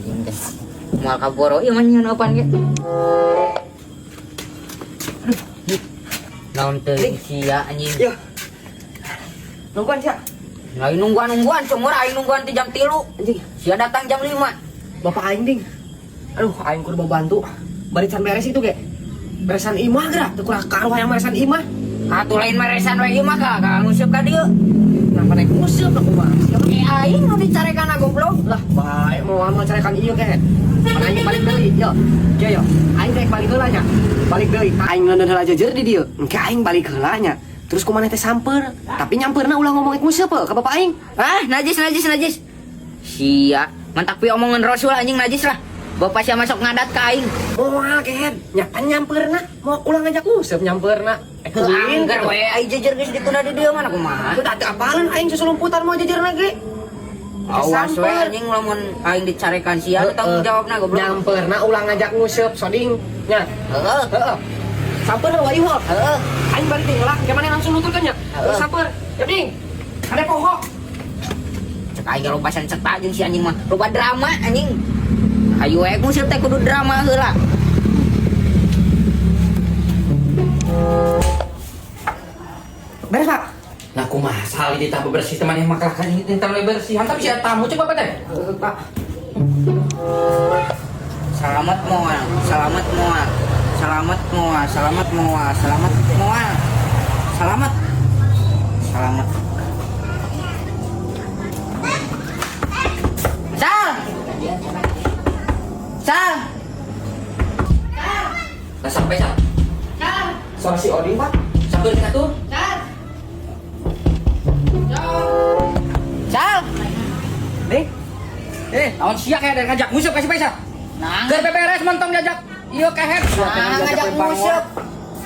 anjing teh. Moal kaboro ieu mah nyeun opan ge. Naon teh sia anjing. Yo. Nungguan sia. Lain nungguan cumur aing nungguan ti jam 3. Anjing, Sia datang jam 5. bapak aing ding. Aduh, aing kudu bantu. Barisan beres itu ge. Beresan imah geura, teu kurang karuh yang beresan imah. Atuh lain meresan we ieu mah ka nguseup ka dieu. Kenapa naik museup aku mah? Aing nu dicarekana goblok. Lah, bae mau carekan ieu ge. Mana aing balik deui, yo. Yo. Aing rek balik heula nya. Balik deui. Aing ngeundeun heula jejer di dieu. Engke aing balik heula nya. Terus kumaneh teh samper. Tapi nyamperna ulah ngomong museup ke bapak aing. Ah, najis. Sia, mantak pi omongan Rasul anjing najis lah. Bapak sia masuk ngadat ka aing. Moal kehead, nyapan nyamperna. Mau ulah ngajak museup nyamperna. Anggar we aing jejer geus ditunda di dieu mana kumaha. Teu teu apalan aing susulumputan mau jejerna ge. Awas we anjing lamun aing dicarekan sia tanggung jawabna goblok. Nyamperna ulah ngajak museup soding nya. Heeh. Sampeurna wa ieu. Heeh. Aing balik tinggal, gimana langsung nuturkan nya? Terus samper, ya ding. Ada pohon. Cek aing loba cetak jeung si anjing mah. Loba drama anjing. Ayo we museup teh kudu drama heula. Beres, Pak. Nah, kumaha sali ditambah bersih teman yang makan ini ditambah bersih. Hantam si tamu coba apa teh? Pak. Selamat moal. Selamat. Sal. Nah, sampai sah. Suara si Odin, Pak. Sampai kita tuh. Sal. Ding. Lawan sia kayak ada ngajak musuh kasih pesa. Nah, Keur beberes mentong ngajak. Iya kehet. ngajak museup.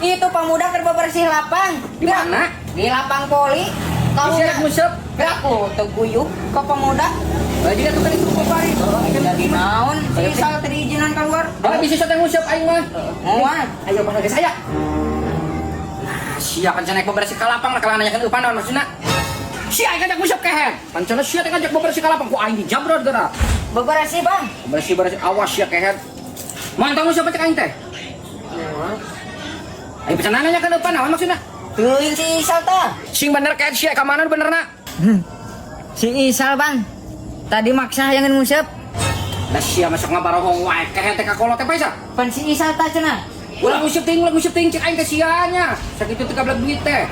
Itu pemuda keur bebersih lapang. Di mana? Di lapang poli. Kau Isi musuh. aku teguyuk ke pemuda. Jadi tuh kan itu kembali. Jadi naon? Si Sal tadi izinan keluar. Kalau bisa sateng musuh aing mah. Moal. Ayo pas lagi saya. Nah, sia kan cenah beberes ka lapang lah kalau nanyakeun eupan naon maksudna. Sia ngajak musuh kehet. Pan cenah sia teh ngajak beberes ka lapang ku aing dijabrod geura. Bebersih, Bang. Bersih awas sia kehet. Mantap musuh cek aing teh. Aing pesan nanyakeun eupan naon maksudna. Teuing si Isal tah. Sing bener kehet sia ka mana benerna? Si Isal, Bang. Tadi maksa yang nguseup. Lah sia masuk ngabarohong wae kehet teh ka kolot teh paisa. Pan si Isal tah cenah. Ulah nguseup teuing cek aing teh sianya. Sakitu teh kablag duit teh.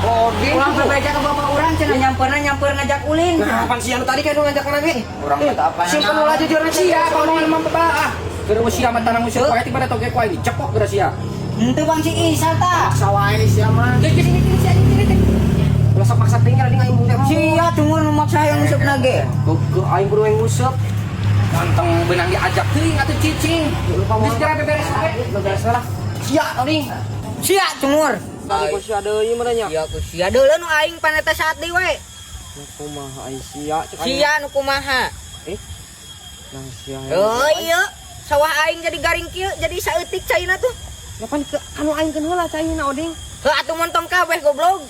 Oh, Ulang berbaca ke bapak urang cenah nyamper ngajak ulin. Nah, pan sia nu tadi kan ngajak lagi. Urang teh apa? Sing penula jujur Sia omongan mah babaah. Keur sia mah tanang musuh wae tiba toge ku aing dicepok geura sia. Henteu Bang si Isal tah. Sawae sia mah. Cek sini sia ini. Ulah sok maksa tinggal ding aing mun teh. Sia tunggu nu maksa yang ngusupna ge. Ke aing kudu yang museup. Ganteng benang diajak teuing atuh cicing. Geus geura beberes wae. Beberes lah. Sia tadi. Sia cumur. Tadi ku sia deui mah nya. Sia ku sia deuleu nu aing paneta saat deui we. Kumaha aing sia cek aing. Sia nu kumaha? Nah sia. Oh iya. Sawah aing jadi garing kieu jadi saeutik caina tuh. Ya pan anu aing keun heula caina oding. Heuh atuh montong kabeh goblok.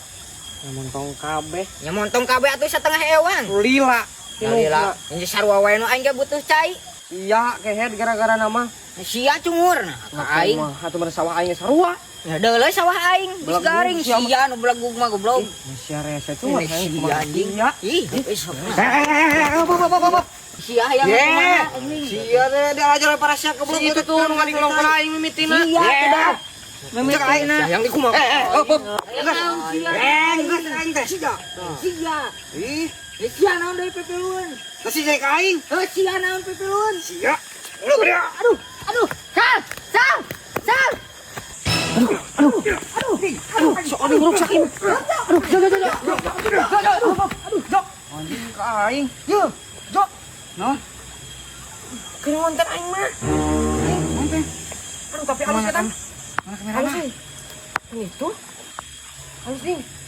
Montong kabeh. Nya montong kabeh atuh satengah ewan. Lila. Alila, ini sarua wae nu aing ge butuh cai. Iya, kehead gara-gara nama. Sia cungur nah, ka aing. Atuh mah sawah aing sarua. Ya deuleu sawah aing, geus Belegug, garing sia sia nu belegug mah goblok. Sia rese tuh Ini sia anjing. Ya. Ih, sok. Apa. Sia hayang kumaha anjing. Sia teh dia ajar para sia goblok itu tuh nu ngadilong ka aing mimitina. Sia teh. Mimitina. Yang di kumaha? Geus aing teh sia. Sia. Ih, Sia naon deui pepeluan? kasih saya ka aing. Heuh sia naon pepeluan? Sia. Aduh. Sal. Sok ada rusak ini. Jok. Anjing ka aing. Jok. Naon? Keur ngonten aing mah. Nonton. Tapi halus eta. Mana kamera? Halus nih. Ini tuh. Halus nih.